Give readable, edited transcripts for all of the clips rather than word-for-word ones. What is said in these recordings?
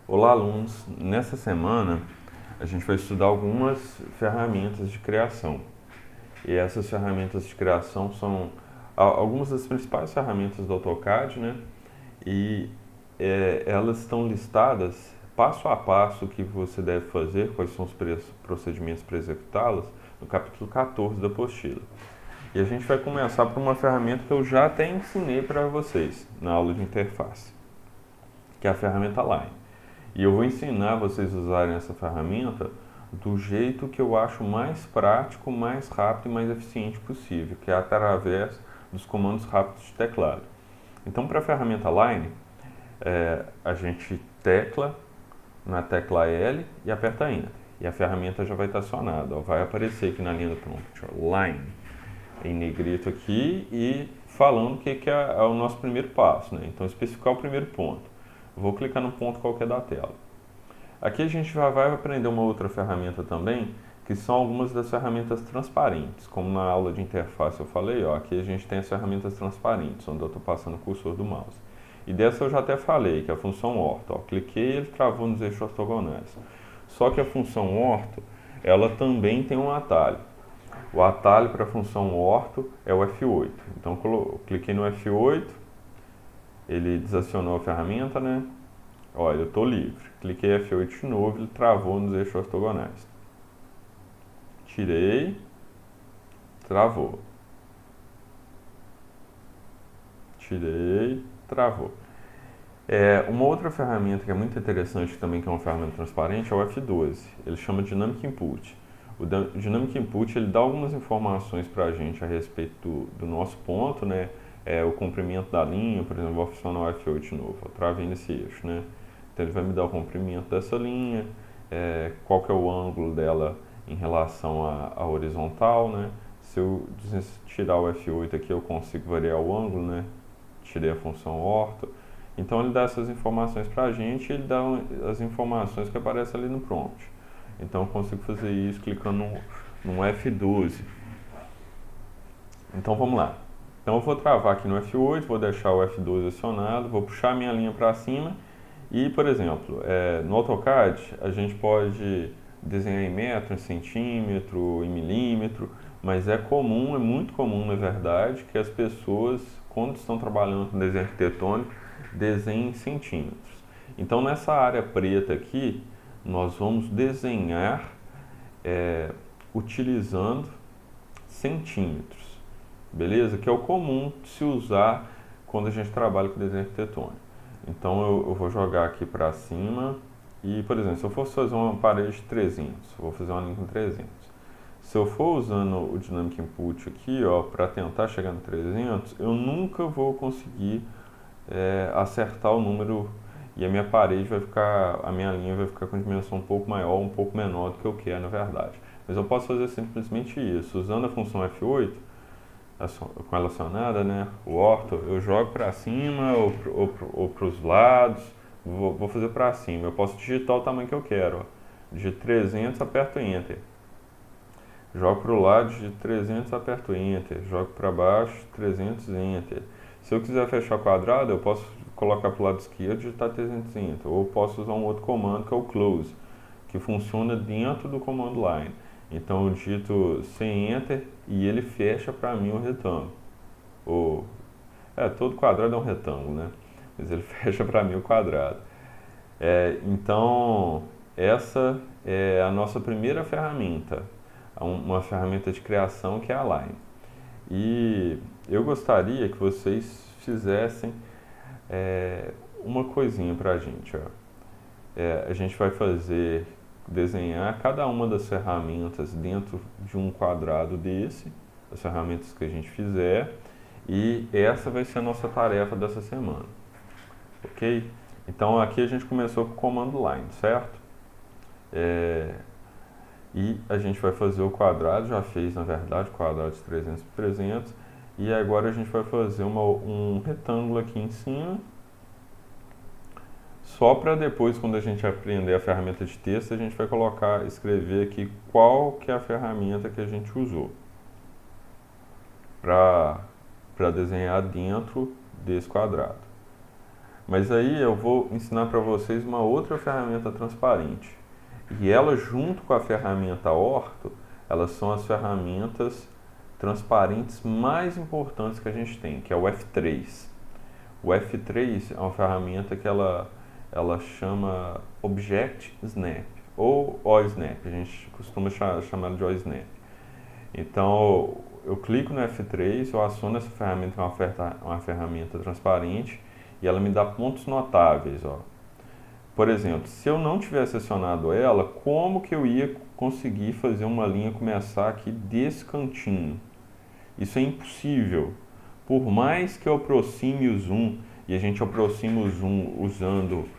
Olá, alunos! Nessa semana a gente vai estudar algumas ferramentas de criação. E essas ferramentas de criação são algumas das principais ferramentas do AutoCAD, né? E elas estão listadas passo a passo o que você deve fazer, quais são os procedimentos para executá-las, no capítulo 14 da apostila. E a gente vai começar por uma ferramenta que eu já até ensinei para vocês na aula de interface, que é a ferramenta Line. E eu vou ensinar vocês a usarem essa ferramenta do jeito que eu acho mais prático, mais rápido e mais eficiente possível, que é através dos comandos rápidos de teclado. Então, para a ferramenta Line, a gente tecla na tecla L e aperta Enter. E a ferramenta já vai estar acionada. Ó, vai aparecer aqui na linha do prompt, ó, Line, em negrito aqui e falando o que é o nosso primeiro passo, né? Então, especificar o primeiro ponto. Vou clicar no ponto qualquer da tela. Aqui a gente já vai aprender uma outra ferramenta também, que são algumas das ferramentas transparentes. Como na aula de interface eu falei, ó, aqui a gente tem as ferramentas transparentes, onde eu estou passando o cursor do mouse. E dessa eu já até falei, que é a função orto. Ó, cliquei e ele travou nos eixos ortogonais. Só que a função orto, ela também tem um atalho. O atalho para a função orto é o F8. Então eu cliquei no F8, ele desacionou a ferramenta, né? Olha, eu estou livre. Cliquei F8 de novo, ele travou nos eixos ortogonais. Tirei, travou. Tirei, travou. Uma outra ferramenta que é muito interessante também, que é uma ferramenta transparente, é o F12. Ele chama Dynamic Input. O Dynamic Input ele dá algumas informações para a gente a respeito do nosso ponto, né? O comprimento da linha, por exemplo, vou funcionar o F8 de novo, eu travei nesse eixo, né? Então ele vai me dar o comprimento dessa linha, qual que é o ângulo dela em relação à horizontal, né? Se eu tirar o F8 aqui, eu consigo variar o ângulo, né? Tirei a função orto. Então ele dá essas informações para a gente e ele dá as informações que aparecem ali no prompt. Então eu consigo fazer isso clicando no F12. Então vamos lá. Então eu vou travar aqui no F8, vou deixar o F12 acionado, vou puxar a minha linha para cima e, por exemplo, no AutoCAD a gente pode desenhar em metro, em centímetro, em milímetro, mas é comum, é muito comum na verdade, que as pessoas, quando estão trabalhando com desenho arquitetônico, desenhem em centímetros. Então nessa área preta aqui, nós vamos desenhar utilizando centímetros, beleza? Que é o comum de se usar quando a gente trabalha com desenho arquitetônico. Então eu vou jogar aqui para cima e, por exemplo, se eu fosse fazer uma parede de 300, vou fazer uma linha com 300. Se eu for usando o Dynamic Input aqui, ó, para tentar chegar no 300, eu nunca vou conseguir acertar o número e a minha parede vai ficar, a minha linha vai ficar com dimensão um pouco maior, um pouco menor do que eu quero na verdade. Mas eu posso fazer simplesmente isso, usando a função F8, com ela acionada, né, o orto, eu jogo para cima ou para os lados, vou fazer para cima. Eu posso digitar o tamanho que eu quero. Ó. Digito 300, aperto Enter. Jogo para o lado, digito 300, aperto Enter. Jogo para baixo, 300, Enter. Se eu quiser fechar quadrado, eu posso colocar para o lado esquerdo e digitar 300, Enter. Ou posso usar um outro comando que é o Close, que funciona dentro do comando Line. Então eu digito sem Enter e ele fecha para mim o retângulo. Todo quadrado é um retângulo, né? Mas ele fecha para mim o quadrado. Então, essa é a nossa primeira ferramenta, uma ferramenta de criação que é a Line. E eu gostaria que vocês fizessem uma coisinha para a gente. Ó. A gente vai desenhar cada uma das ferramentas dentro de um quadrado desse, as ferramentas que a gente fizer, e essa vai ser a nossa tarefa dessa semana, ok? Então aqui a gente começou com o comando line, certo? E a gente vai fazer o quadrado, já fez na verdade quadrado de 300 por 300, e agora a gente vai fazer um retângulo aqui em cima, só para depois, quando a gente aprender a ferramenta de texto, a gente vai escrever aqui qual que é a ferramenta que a gente usou para desenhar dentro desse quadrado. Mas aí eu vou ensinar para vocês uma outra ferramenta transparente. E ela, junto com a ferramenta Orto, elas são as ferramentas transparentes mais importantes que a gente tem, que é o F3. O F3 é uma ferramenta que ela chama Object Snap, ou OSnap, a gente costuma chamar de OSnap. Então, eu clico no F3, eu aciono essa ferramenta, que é uma ferramenta transparente, e ela me dá pontos notáveis. Ó. Por exemplo, se eu não tivesse acionado ela, como que eu ia conseguir fazer uma linha começar aqui desse cantinho? Isso é impossível. Por mais que eu aproxime o zoom, e a gente aproxima o zoom usando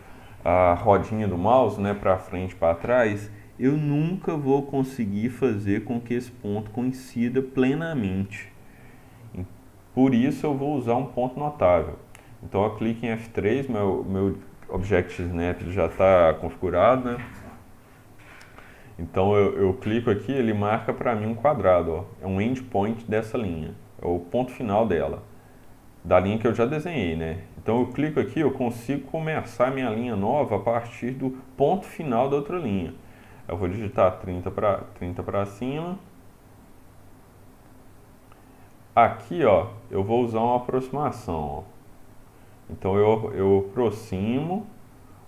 a rodinha do mouse, né, para frente e para trás, eu nunca vou conseguir fazer com que esse ponto coincida plenamente. Por isso eu vou usar um ponto notável. Então eu clico em F3, meu Object Snap já está configurado, né? Então eu clico aqui, ele marca para mim um quadrado, ó. É um endpoint dessa linha, é o ponto final dela, da linha que eu já desenhei, né? Então eu clico aqui, eu consigo começar minha linha nova a partir do ponto final da outra linha. Eu vou digitar 30 para cima. Aqui, ó, eu vou usar uma aproximação, ó. Então eu aproximo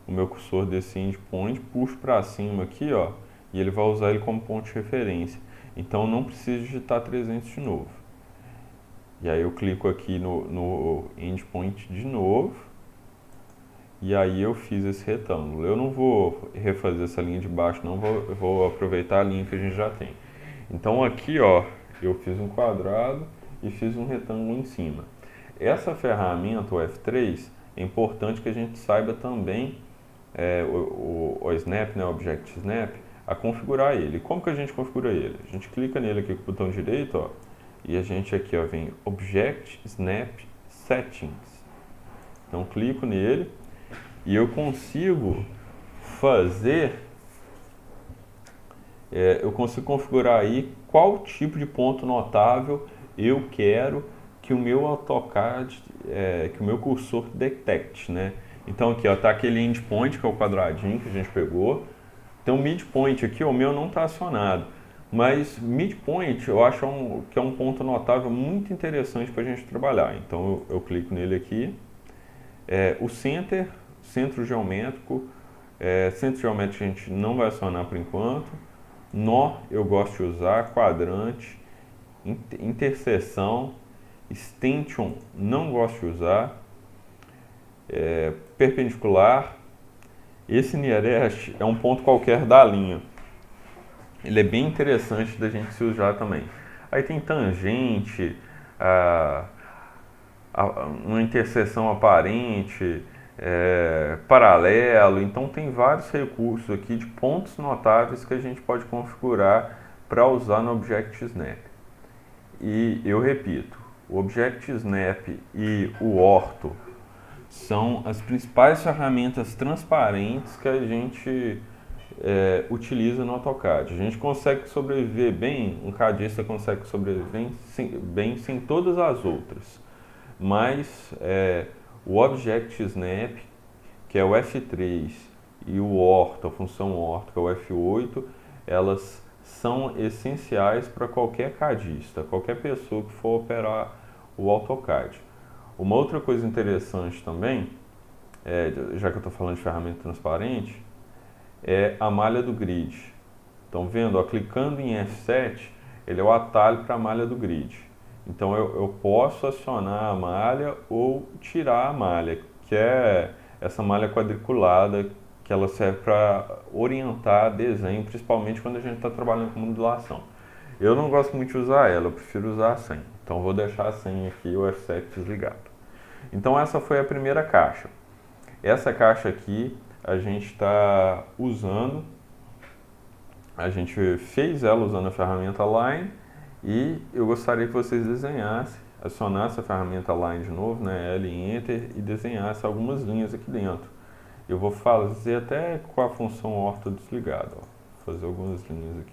o meu cursor desse endpoint, puxo para cima aqui, ó, e ele vai usar ele como ponto de referência. Então não preciso digitar 300 de novo. E aí eu clico aqui no endpoint de novo, e aí eu fiz esse retângulo. Eu não vou refazer essa linha de baixo, não, eu vou aproveitar a linha que a gente já tem. Então aqui, ó, eu fiz um quadrado e fiz um retângulo em cima. Essa ferramenta, o F3, é importante que a gente saiba também o Snap, né, o Object Snap, a configurar ele. Como que a gente configura ele? A gente clica nele aqui com o botão direito, ó, e a gente aqui, ó, vem Object Snap Settings. Então clico nele e eu consigo fazer, eu consigo configurar aí qual tipo de ponto notável eu quero que o meu AutoCAD, que o meu cursor detecte, né? Então aqui, ó, tá aquele endpoint, que é o quadradinho que a gente pegou. Tem um midpoint aqui, o meu não está acionado. Mas midpoint eu acho que é um ponto notável muito interessante para a gente trabalhar. Então eu clico nele aqui. O center, centro geométrico. Centro geométrico a gente não vai acionar por enquanto. Nó eu gosto de usar, quadrante, interseção, extension não gosto de usar, perpendicular. Esse nearest é um ponto qualquer da linha. Ele é bem interessante da gente se usar também. Aí tem tangente, uma interseção aparente, paralelo. Então tem vários recursos aqui de pontos notáveis que a gente pode configurar para usar no Object Snap. E eu repito, o Object Snap e o Orto são as principais ferramentas transparentes que a gente utiliza no AutoCAD. A gente consegue sobreviver bem, um cadista consegue sobreviver bem sem todas as outras, mas o Object Snap, que é o F3, e o Orto, a função Orto, que é o F8, elas são essenciais para qualquer cadista, qualquer pessoa que for operar o AutoCAD. Uma outra coisa interessante também, já que eu estou falando de ferramenta transparente, é a malha do grid. Estão vendo? Ó, clicando em F7, ele é o atalho para a malha do grid. Então eu posso acionar a malha ou tirar a malha, que é essa malha quadriculada, que ela serve para orientar desenho, principalmente quando a gente está trabalhando com modulação. Eu não gosto muito de usar ela, eu prefiro usar a senha. Então vou deixar a senha aqui, o F7 desligado. Então essa foi a primeira caixa. Essa caixa aqui a gente está usando, a gente fez ela usando a ferramenta Line e eu gostaria que vocês desenhassem, acionassem a ferramenta Line de novo, né, L Enter, e desenhassem algumas linhas aqui dentro. Eu vou fazer até com a função orto desligada, ó. Vou fazer algumas linhas aqui.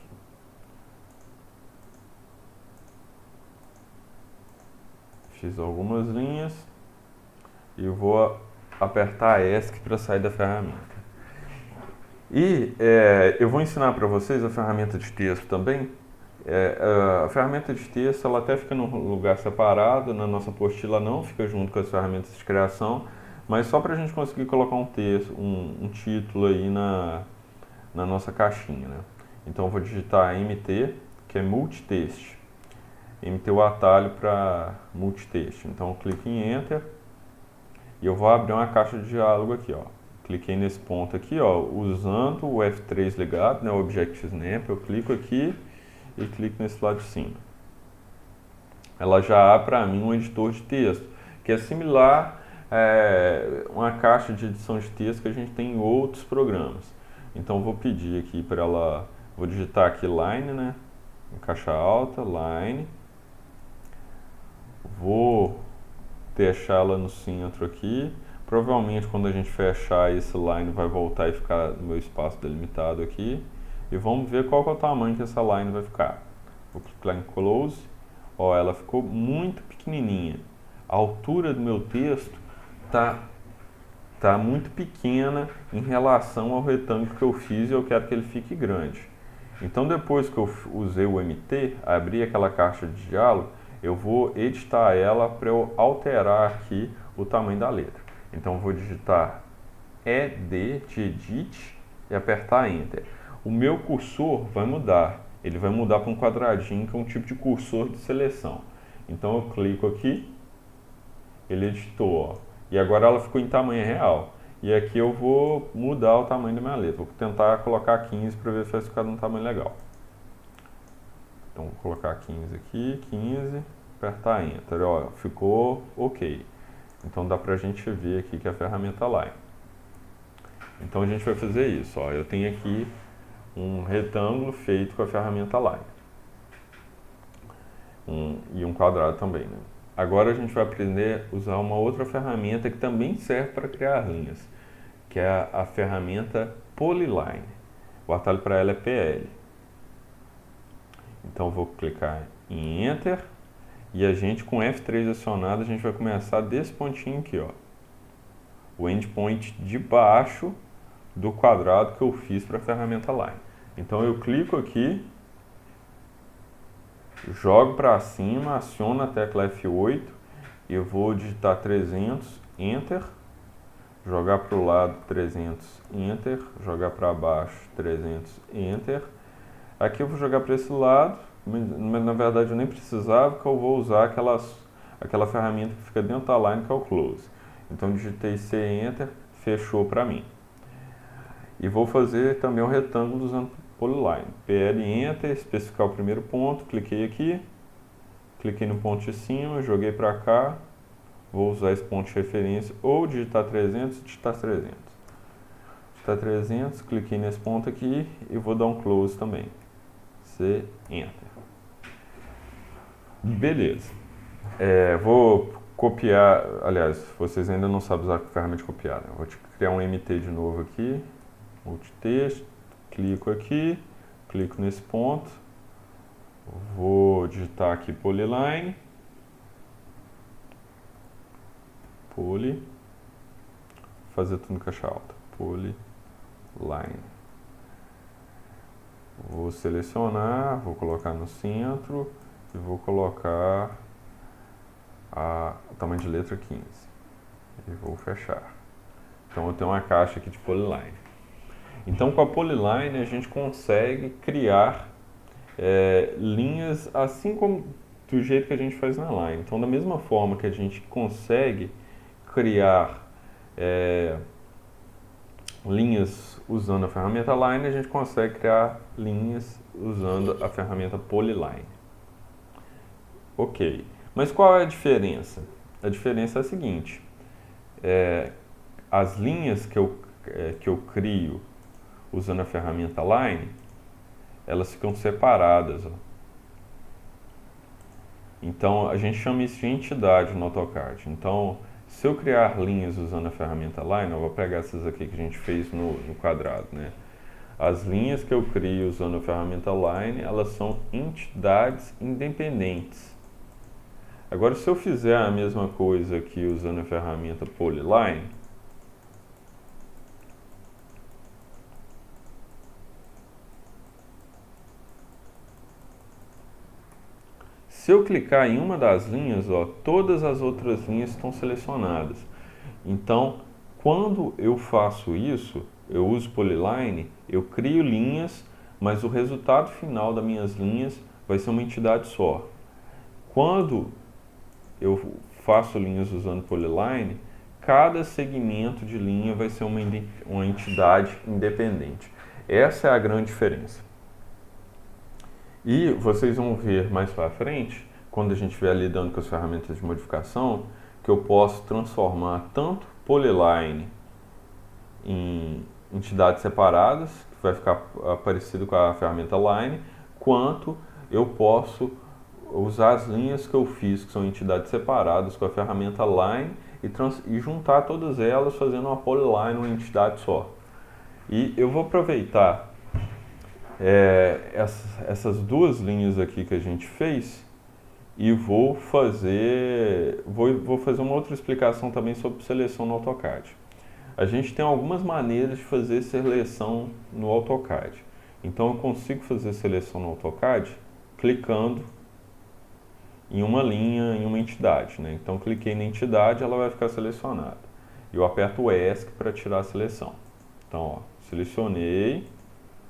Fiz algumas linhas e vou apertar ESC para sair da ferramenta. E eu vou ensinar para vocês a ferramenta de texto também. A ferramenta de texto ela até fica num lugar separado, na nossa apostila não, fica junto com as ferramentas de criação, mas só para a gente conseguir colocar um texto, um título aí na nossa caixinha, né? Então eu vou digitar MT, que é Multitext. MT é o atalho para Multitext. Então eu clico em Enter e eu vou abrir uma caixa de diálogo aqui, ó. Cliquei nesse ponto aqui, ó, usando o F3 ligado, né, o Object Snap, eu clico aqui e clico nesse lado de cima. Ela já abre para mim um editor de texto, que é similar a uma caixa de edição de texto que a gente tem em outros programas. Então vou pedir aqui para ela, vou digitar aqui line, né, em caixa alta, line. Vou deixá-la no centro aqui. Provavelmente quando a gente fechar esse line vai voltar e ficar no meu espaço delimitado aqui. E vamos ver qual que é o tamanho que essa line vai ficar. Vou clicar em Close. Ó, ela ficou muito pequenininha. A altura do meu texto tá muito pequena em relação ao retângulo que eu fiz e eu quero que ele fique grande. Então depois que eu usei o MT, abri aquela caixa de diálogo, eu vou editar ela para eu alterar aqui o tamanho da letra. Então vou digitar ED de Edit e apertar Enter. O meu cursor vai mudar, ele vai mudar para um quadradinho que é um tipo de cursor de seleção. Então eu clico aqui, ele editou, ó, e agora ela ficou em tamanho real. E aqui eu vou mudar o tamanho da minha letra, vou tentar colocar 15 para ver se vai ficar num tamanho legal. Então vou colocar 15 aqui, 15, apertar Enter, ó, ficou ok. Então dá pra gente ver aqui que é a ferramenta Line. Então a gente vai fazer isso, ó, eu tenho aqui um retângulo feito com a ferramenta Line. E um quadrado também, né? Agora a gente vai aprender a usar uma outra ferramenta que também serve para criar linhas, que é a ferramenta Polyline. O atalho para ela é PL. Então vou clicar em Enter e a gente com F3 acionado a gente vai começar desse pontinho aqui, ó. O endpoint de baixo do quadrado que eu fiz para a ferramenta Line. Então eu clico aqui, jogo para cima, aciono a tecla F8 e eu vou digitar 300, Enter, jogar para o lado 300, Enter, jogar para baixo 300, Enter. Aqui eu vou jogar para esse lado, mas na verdade eu nem precisava, porque eu vou usar aquela ferramenta que fica dentro da line, que é o Close. Então digitei C, Enter, fechou para mim. E vou fazer também um retângulo usando Polyline. PL, Enter, especificar o primeiro ponto, cliquei aqui, cliquei no ponto de cima, joguei para cá, vou usar esse ponto de referência, ou digitar 300, digitar 300. Digitar 300, cliquei nesse ponto aqui e vou dar um Close também. C, Enter. Beleza. Vou copiar, aliás, vocês ainda não sabem usar a ferramenta de copiar, né? Vou criar um MT de novo aqui, Multitext, clico aqui, clico nesse ponto, vou digitar aqui Polyline, Poly, fazer tudo em caixa alta, Polyline. Vou selecionar, vou colocar no centro e vou colocar o tamanho de letra 15 e vou fechar. Então eu tenho uma caixa aqui de Polyline. Então com a Polyline a gente consegue criar linhas assim como do jeito que a gente faz na Line. Então da mesma forma que a gente consegue criar linhas usando a ferramenta Line, a gente consegue criar linhas usando a ferramenta Polyline. Ok, mas qual é a diferença? A diferença é a seguinte, as linhas que eu crio usando a ferramenta Line, elas ficam separadas, ó. Então a gente chama isso de entidade no AutoCAD. Então, se eu criar linhas usando a ferramenta Line, eu vou pegar essas aqui que a gente fez no quadrado, né? As linhas que eu crio usando a ferramenta Line, elas são entidades independentes. Agora, se eu fizer a mesma coisa aqui usando a ferramenta Polyline, Se eu clicar em uma das linhas, ó, todas as outras linhas estão selecionadas. Então, quando eu faço isso, eu uso Polyline, eu crio linhas, mas o resultado final das minhas linhas vai ser uma entidade só. Quando eu faço linhas usando Polyline, cada segmento de linha vai ser uma entidade independente. Essa é a grande diferença. E vocês vão ver mais para frente, quando a gente estiver lidando com as ferramentas de modificação, que eu posso transformar tanto Polyline em entidades separadas, que vai ficar parecido com a ferramenta Line, quanto eu posso usar as linhas que eu fiz, que são entidades separadas, com a ferramenta Line e juntar todas elas fazendo uma Polyline, uma entidade só. E eu vou aproveitar essas duas linhas aqui que a gente fez e vou fazer uma outra explicação também sobre seleção no AutoCAD. A gente tem algumas maneiras de fazer seleção no AutoCAD. Então eu consigo fazer seleção no AutoCAD clicando em uma linha, em uma entidade, né? Então cliquei na entidade, ela vai ficar selecionada. Eu aperto o ESC para tirar a seleção. Então, ó, selecionei,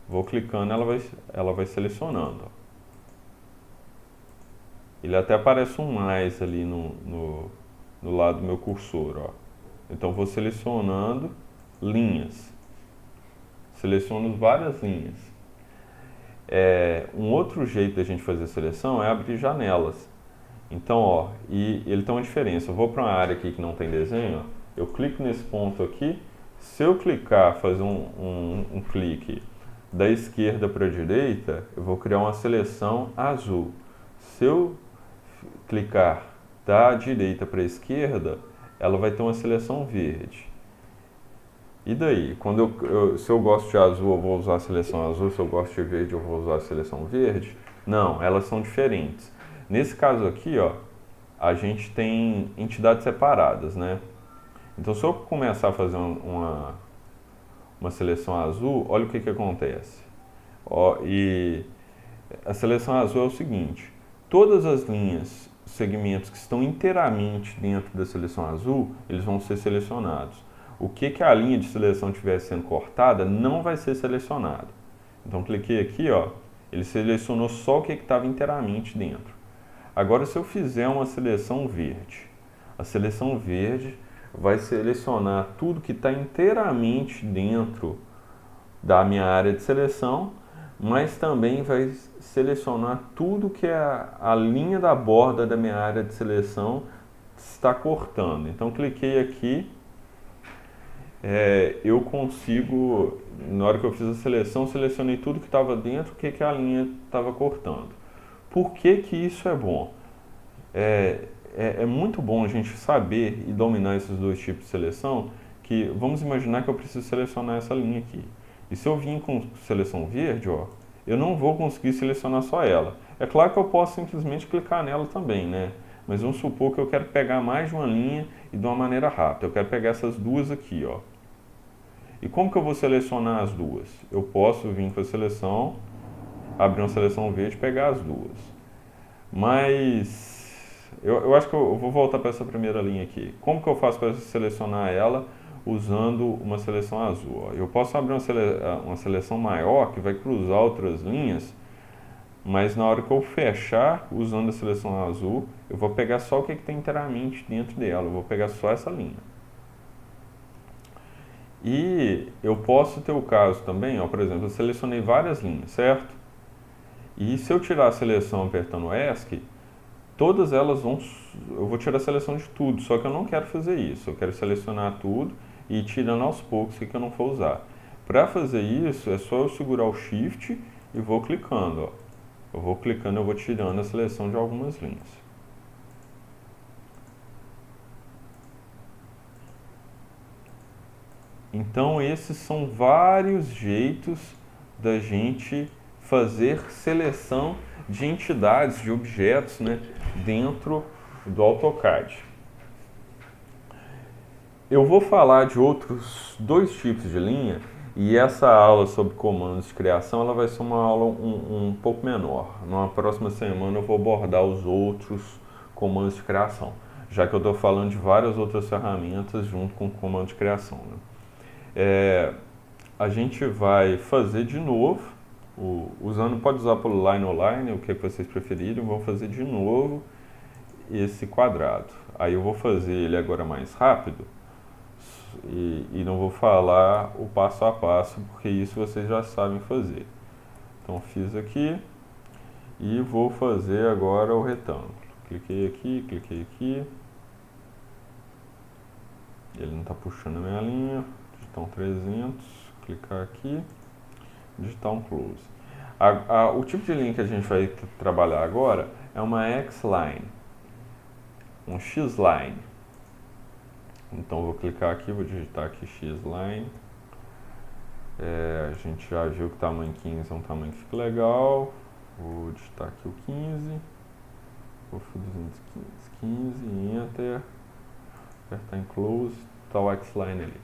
vou clicando, ela vai selecionando. Ó. Ele até aparece um mais ali no lado do meu cursor, ó. Então vou selecionando linhas. Seleciono várias linhas. Um outro jeito da gente fazer seleção é abrir janelas. Então, ó, e ele tem uma diferença. Eu vou para uma área aqui que não tem desenho, ó, eu clico nesse ponto aqui. Se eu clicar, fazer um clique da esquerda para a direita, eu vou criar uma seleção azul. Se eu clicar da direita para a esquerda, ela vai ter uma seleção verde. E daí? Se eu gosto de azul, eu vou usar a seleção azul. Se eu gosto de verde, eu vou usar a seleção verde? Não, elas são diferentes. Nesse caso aqui, ó, a gente tem entidades separadas, né? Então, se eu começar a fazer uma seleção azul, olha o que acontece. Ó, e a seleção azul é o seguinte: todas as linhas, segmentos que estão inteiramente dentro da seleção azul, eles vão ser selecionados. O que a linha de seleção estiver sendo cortada não vai ser selecionado. Então, cliquei aqui, ó, ele selecionou só o que estava inteiramente dentro. Agora, se eu fizer uma seleção verde, a seleção verde vai selecionar tudo que está inteiramente dentro da minha área de seleção, mas também vai selecionar tudo que a linha da borda da minha área de seleção está cortando. Então, cliquei aqui, eu consigo, na hora que eu fiz a seleção, selecionei tudo que estava dentro, o que a linha estava cortando. Por que isso é bom? É muito bom a gente saber e dominar esses dois tipos de seleção, que vamos imaginar que eu preciso selecionar essa linha aqui. E se eu vim com seleção verde, ó, eu não vou conseguir selecionar só ela. É claro que eu posso simplesmente clicar nela também, né? Mas vamos supor que eu quero pegar mais de uma linha e de uma maneira rápida. Eu quero pegar essas duas aqui, ó. E como que eu vou selecionar as duas? Eu posso vir com a seleção, abrir uma seleção verde e pegar as duas. Mas eu acho que eu vou voltar para essa primeira linha aqui. Como que eu faço para selecionar ela usando uma seleção azul? Ó, eu posso abrir uma seleção maior que vai cruzar outras linhas, mas na hora que eu fechar usando a seleção azul, eu vou pegar só o que tem inteiramente dentro dela. Eu vou pegar só essa linha. E eu posso ter o caso também, ó, por exemplo, eu selecionei várias linhas, certo? E se eu tirar a seleção apertando ESC, todas elas eu vou tirar a seleção de tudo, só que eu não quero fazer isso. Eu quero selecionar tudo e ir tirando aos poucos o que eu não for usar. Para fazer isso, é só eu segurar o Shift e vou clicando, ó. Eu vou clicando, eu vou tirando a seleção de algumas linhas. Então, esses são vários jeitos da gente fazer seleção de entidades, de objetos, né, dentro do AutoCAD. Eu vou falar de outros dois tipos de linha E essa aula sobre comandos de criação, ela vai ser uma aula um pouco menor. Na próxima semana eu vou abordar os outros comandos de criação, já que eu estou falando de várias outras ferramentas junto com o comando de criação, né? A gente vai fazer de novo, usando, pode usar pelo line ou line, o que vocês preferirem, vamos fazer de novo esse quadrado. Aí eu vou fazer ele agora mais rápido, e não vou falar o passo a passo, porque isso vocês já sabem fazer. Então fiz aqui e vou fazer agora o retângulo. Cliquei aqui, ele não está puxando a minha linha, digitar um 300, clicar aqui, digitar um close. O tipo de linha que a gente vai trabalhar agora é uma X-line, um X-line. Então vou clicar aqui, vou digitar aqui X-line. A gente já viu que o tamanho 15 é um tamanho que fica legal. Vou digitar aqui o 15. Vou fazer 15, Enter. Apertar em Close, está o X-line ali.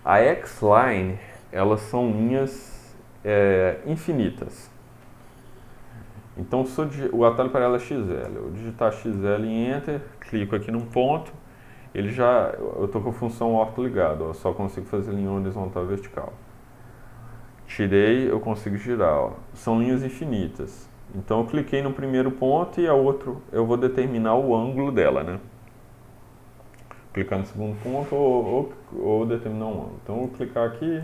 A X-line, elas são linhas infinitas. Então o atalho para ela é XL. Eu digitar XL e Enter, clico aqui num ponto. Eu estou com a função orto ligado, eu só consigo fazer linha horizontal e vertical. Tirei, eu consigo girar, ó. São linhas infinitas. Então eu cliquei no primeiro ponto e a outro eu vou determinar o ângulo dela, né? Clicar no segundo ponto ou determinar um ângulo. Então eu vou clicar aqui,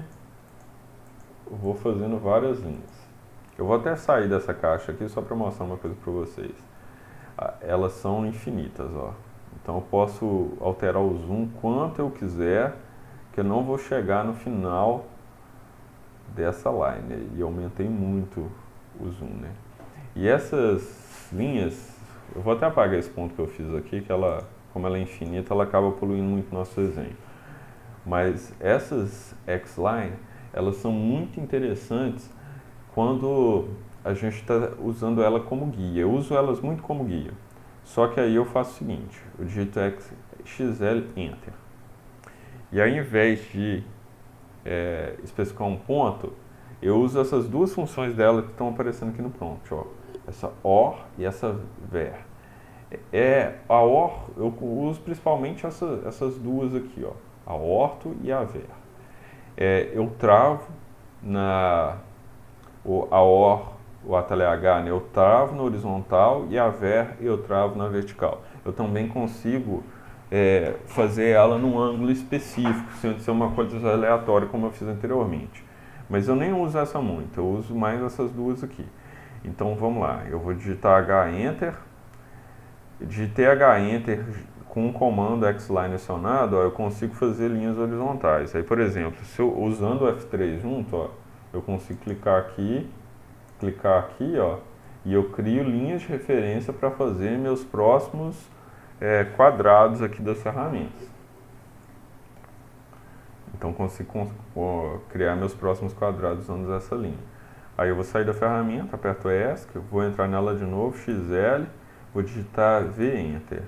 eu vou fazendo várias linhas. Eu vou até sair dessa caixa aqui só para mostrar uma coisa para vocês. Elas são infinitas, ó. Então eu posso alterar o zoom quanto eu quiser, que eu não vou chegar no final dessa line. E aumentei muito o zoom, né? E essas linhas, eu vou até apagar esse ponto que eu fiz aqui, que como ela é infinita, ela acaba poluindo muito nosso desenho. Mas essas X-line, elas são muito interessantes quando a gente está usando ela como guia. Eu uso elas muito como guia. Só que aí eu faço o seguinte, eu digito XL Enter. E ao invés de especificar um ponto, eu uso essas duas funções dela que estão aparecendo aqui no prompt, ó. Essa OR e essa VER. A OR, eu uso principalmente essas duas aqui, ó. A orto e a VER. Eu travo a OR, o atalho H, né, eu travo na horizontal e a VER eu travo na vertical. Eu também consigo fazer ela num ângulo específico, sem ser uma coisa aleatória como eu fiz anteriormente. Mas eu nem uso essa muito, eu uso mais essas duas aqui. Então vamos lá, eu vou digitar H-Enter. Digitei H-Enter com o comando X-Line acionado, ó, eu consigo fazer linhas horizontais. Aí, por exemplo, usando o F3 junto, ó, eu consigo clicar aqui, ó, e eu crio linhas de referência para fazer meus próximos quadrados aqui das ferramentas. Então consigo criar meus próximos quadrados usando essa linha. Aí eu vou sair da ferramenta, aperto ESC, vou entrar nela de novo, XL, vou digitar V Enter.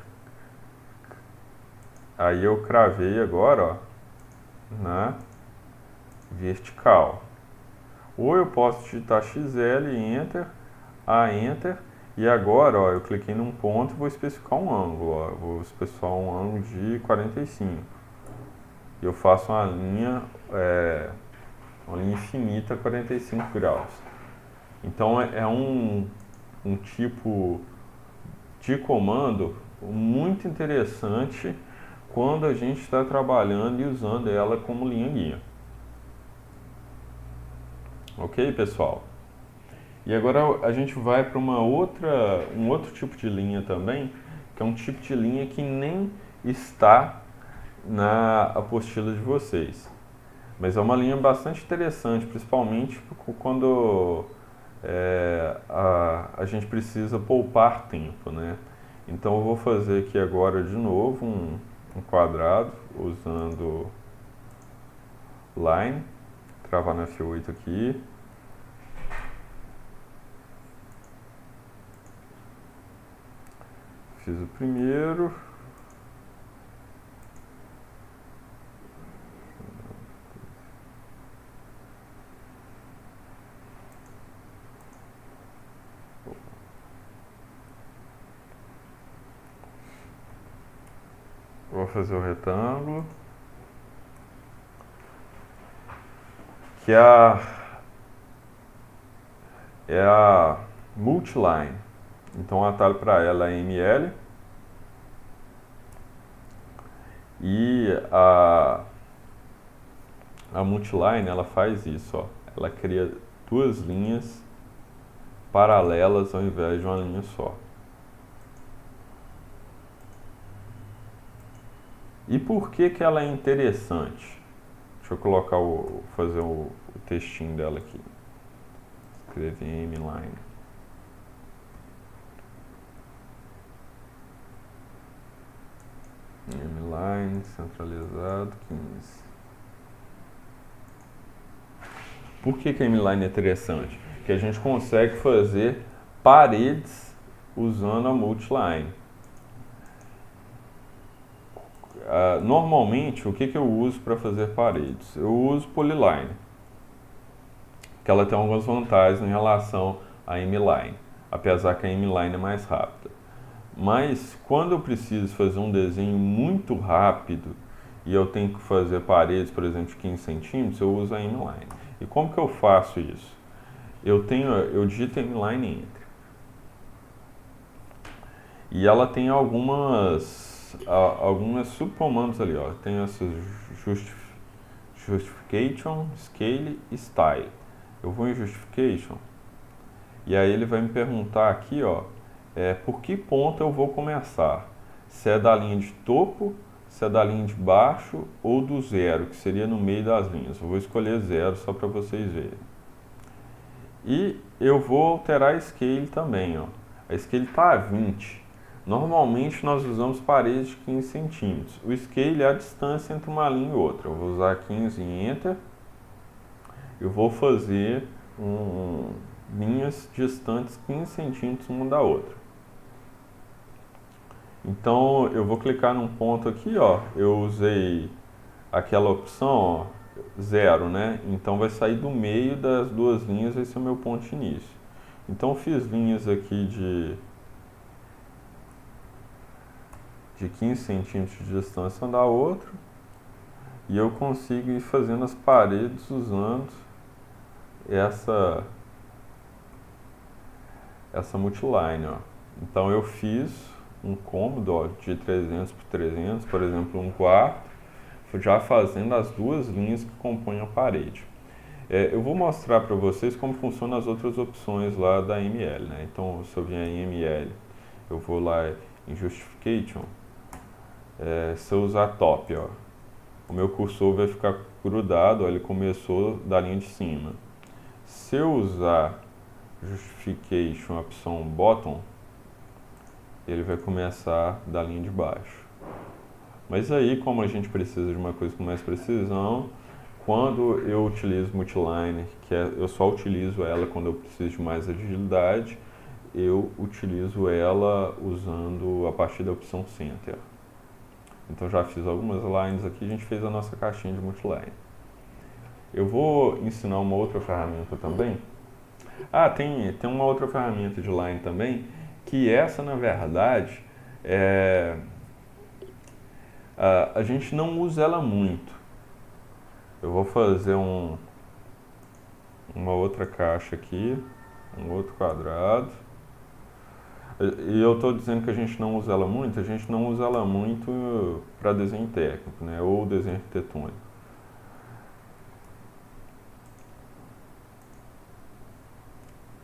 Aí eu cravei agora, ó, na vertical. Ou eu posso digitar XL e Enter, A Enter, e agora, ó, eu cliquei num ponto e vou especificar um ângulo, ó, vou especificar um ângulo de 45. E eu faço uma linha infinita 45 graus. Então é um tipo de comando muito interessante quando a gente está trabalhando e usando ela como linha guia. Ok, pessoal? E agora a gente vai para um outro tipo de linha também, que é um tipo de linha que nem está na apostila de vocês. Mas é uma linha bastante interessante, principalmente quando a gente precisa poupar tempo, né? Então eu vou fazer aqui agora de novo um quadrado usando line, travar no F8 aqui. Fiz o primeiro. vou fazer o retângulo, que é a multiline. Então o atalho para ela é ML e a multiline ela faz isso, ó. Ela cria duas linhas paralelas ao invés de uma linha só. E por que que ela é interessante? Deixa eu colocar fazer o textinho dela aqui. Escrever mline. Mline centralizado 15. Por que que a mline é interessante? Porque a gente consegue fazer paredes usando a multiline. Normalmente, o que que eu uso para fazer paredes? Eu uso polyline, que ela tem algumas vantagens em relação à mline, apesar que a mline é mais rápida. Mas quando eu preciso fazer um desenho muito rápido e eu tenho que fazer paredes, por exemplo, de 15 centímetros, eu uso a mline. E como que eu faço isso? Eu digito mline entre. E ela tem algumas subcomandos ali, ó. Tem essas justification, scale e style. Eu vou em justification e aí ele vai me perguntar aqui, ó, por que ponto eu vou começar? Se é da linha de topo, se é da linha de baixo ou do zero, que seria no meio das linhas. Eu vou escolher zero só para vocês verem. E eu vou alterar a scale também, ó. A scale está a 20. Normalmente nós usamos paredes de 15 centímetros. O scale é a distância entre uma linha e outra. Eu vou usar 15 em Enter. Eu vou fazer linhas distantes 15 centímetros uma da outra. Então eu vou clicar num ponto aqui, ó. Eu usei aquela opção, ó, 0, né? Então vai sair do meio das duas linhas, esse é o meu ponto de início. Então eu fiz linhas aqui de 15 centímetros de distância uma da outra e eu consigo ir fazendo as paredes usando essa multiline, ó. Então eu fiz um cômodo, ó, de 300 por 300, por exemplo, um quarto, já fazendo as duas linhas que compõem a parede. Eu vou mostrar para vocês como funcionam as outras opções lá da ML, né? Então, se eu vier em ML, eu vou lá em Justification, se eu usar Top, ó, o meu cursor vai ficar grudado, ó, ele começou da linha de cima. Se eu usar Justification, a opção Bottom, ele vai começar da linha de baixo. Mas aí, como a gente precisa de uma coisa com mais precisão, quando eu utilizo multiline, eu só utilizo ela quando eu preciso de mais agilidade, eu utilizo ela usando a partir da opção Center. Então já fiz algumas lines aqui, a gente fez a nossa caixinha de multiline. Eu vou ensinar uma outra ferramenta também. Tem uma outra ferramenta de line também, que essa na verdade a gente não usa ela muito. Eu vou fazer uma outra caixa aqui, um outro quadrado. E eu estou dizendo que a gente não usa ela muito para desenho técnico, né? Ou desenho arquitetônico.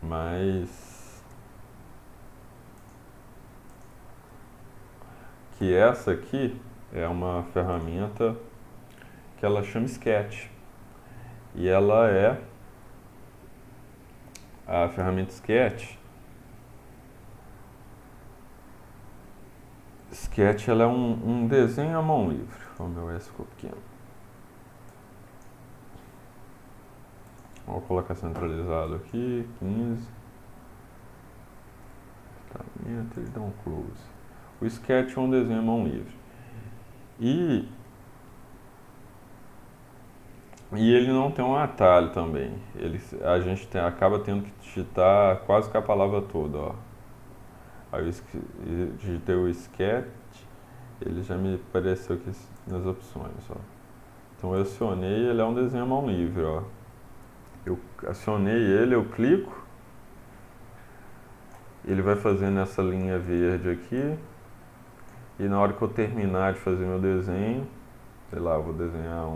Mas que essa aqui é uma ferramenta que ela chama Sketch. E ela é a ferramenta Sketch. Sketch ela é um desenho à mão livre. O meu S ficou pequeno. Vou colocar centralizado aqui, 15. Ferramenta e dá um close. O Sketch é um desenho à mão livre. E ele não tem um atalho também. A gente acaba tendo que digitar quase que a palavra toda, ó. Aí eu digitei o Sketch ele já me apareceu aqui nas opções, ó. Então eu acionei, ele é um desenho à mão livre, ó. Eu acionei ele, eu clico, ele vai fazendo essa linha verde aqui, e na hora que eu terminar de fazer meu desenho, sei lá, eu vou desenhar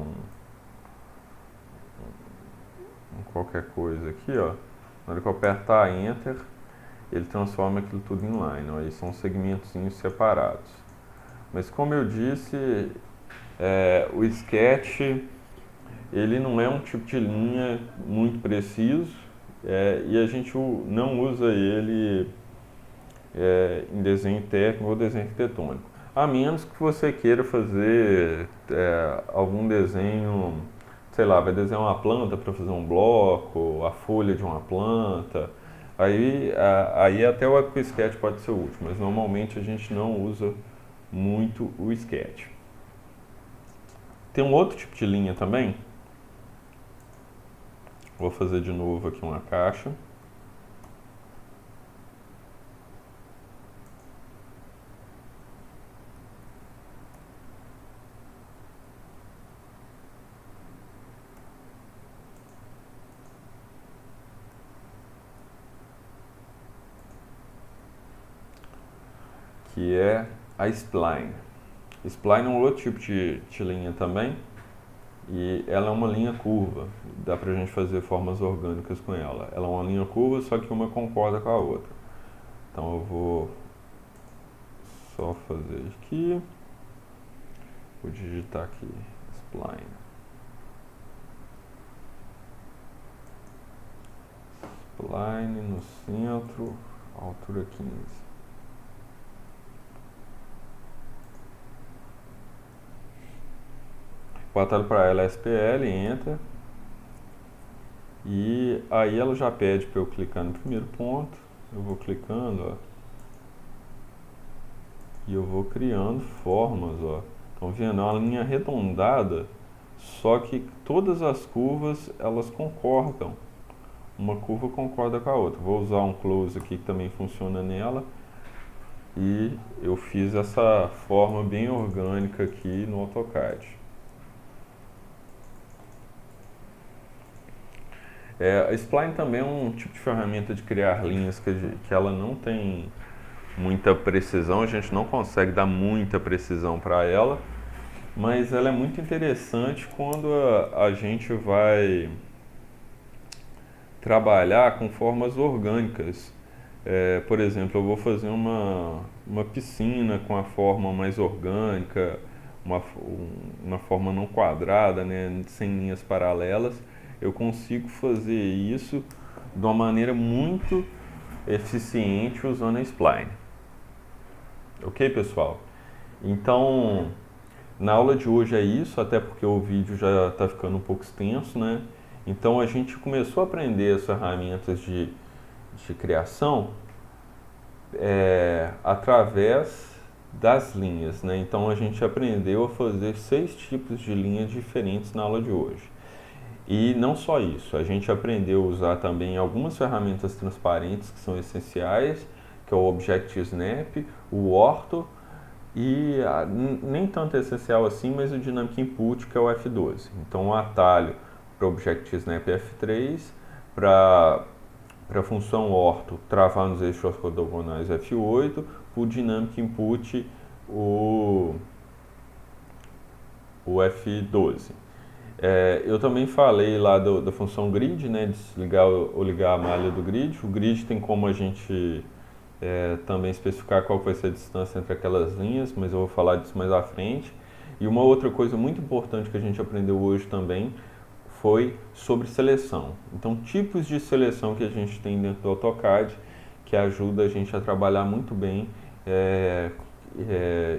qualquer coisa aqui, ó. Na hora que eu apertar Enter, ele transforma aquilo tudo em line, ó. Aí são segmentozinhos separados. Mas como eu disse, o sketch, ele não é um tipo de linha muito preciso, e a gente não usa ele em desenho técnico ou desenho arquitetônico. A menos que você queira fazer algum desenho, sei lá, vai desenhar uma planta para fazer um bloco, a folha de uma planta. Aí até o EpiSketch pode ser útil, mas normalmente a gente não usa muito o Sketch. Tem um outro tipo de linha também. Vou fazer de novo aqui uma caixa. Que é a spline. Spline é um outro tipo de linha também, e ela é uma linha curva. Dá pra gente fazer formas orgânicas com ela. Ela é uma linha curva, só que uma concorda com a outra. Então eu vou só fazer aqui, vou digitar aqui spline. Spline no centro, altura 15. O atalho para ela é SPL, Enter. E aí ela já pede para eu clicar no primeiro ponto. Eu vou clicando, ó. E eu vou criando formas, ó. Estão vendo? É uma linha arredondada, só que todas as curvas, elas concordam. Uma curva concorda com a outra. Vou usar um close aqui que também funciona nela. E eu fiz essa forma bem orgânica aqui no AutoCAD. A spline também é um tipo de ferramenta de criar linhas que ela não tem muita precisão, a gente não consegue dar muita precisão para ela, mas ela é muito interessante quando a gente vai trabalhar com formas orgânicas. Por exemplo, eu vou fazer uma piscina com a forma mais orgânica, uma forma não quadrada, né, sem linhas paralelas. Eu consigo fazer isso de uma maneira muito eficiente usando a spline. Ok, pessoal? Então, na aula de hoje é isso, até porque o vídeo já está ficando um pouco extenso, né? Então, a gente começou a aprender as ferramentas de criação através das linhas, né? Então, a gente aprendeu a fazer 6 tipos de linhas diferentes na aula de hoje. E não só isso, a gente aprendeu a usar também algumas ferramentas transparentes que são essenciais, que é o ObjectSnap, o Ortho e nem tanto essencial assim, mas o Dynamic Input, que é o F12. Então o atalho para o ObjectSnap é F3, para a função Ortho travar nos eixos ortogonais F8, para o Dynamic Input o F12. Eu também falei lá da função grid, né, de desligar ou ligar a malha do grid. O grid tem como a gente também especificar qual vai ser a distância entre aquelas linhas, mas eu vou falar disso mais à frente. E uma outra coisa muito importante que a gente aprendeu hoje também foi sobre seleção. Então, tipos de seleção que a gente tem dentro do AutoCAD que ajuda a gente a trabalhar muito bem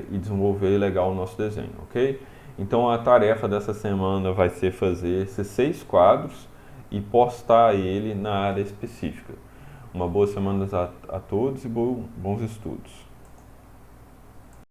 e desenvolver legal o nosso desenho, ok? Então a tarefa dessa semana vai ser fazer esses 6 quadros e postar ele na área específica. Uma boa semana a todos e bons estudos.